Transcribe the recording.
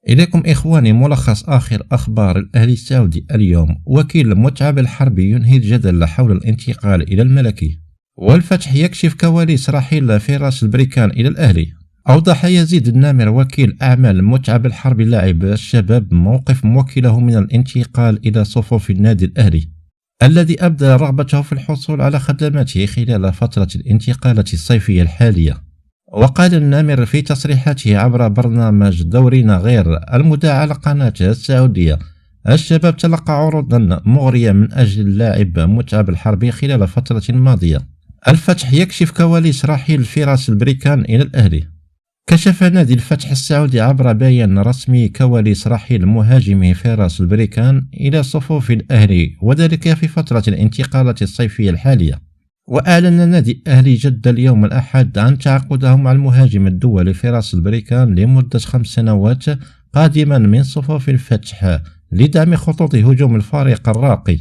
إليكم إخواني ملخص آخر أخبار الأهلي السعودي اليوم. وكيل متعب الحربي ينهي الجدل حول الانتقال إلى الملكي، والفتح يكشف كواليس رحيل فراس البريكان إلى الأهلي. أوضح يزيد النامر وكيل أعمال متعب الحربي لاعب الشباب موقف موكله من الانتقال إلى صفوف النادي الأهلي، الذي أبدى رغبته في الحصول على خدماته خلال فترة الانتقالات الصيفية الحالية. وقال النامر في تصريحاته عبر برنامج دورنا غير المذاع على قناة السعودية: الشباب تلقى عروضا مغرية من أجل اللاعب متعب الحربي خلال الفترة الماضية. الفتح يكشف كواليس رحيل فراس البريكان إلى الأهلي. كشف نادي الفتح السعودي عبر بيان رسمي كواليس رحيل مهاجمه فراس البريكان إلى صفوف الأهلي، وذلك في فترة الانتقالات الصيفية الحالية. وأعلن نادي الأهلي جدة اليوم الأحد عن تعاقده مع المهاجم الدولي فراس البريكان لمدة 5 سنوات قادما من صفوف الفتح لدعم خطوط هجوم الفريق الراقي.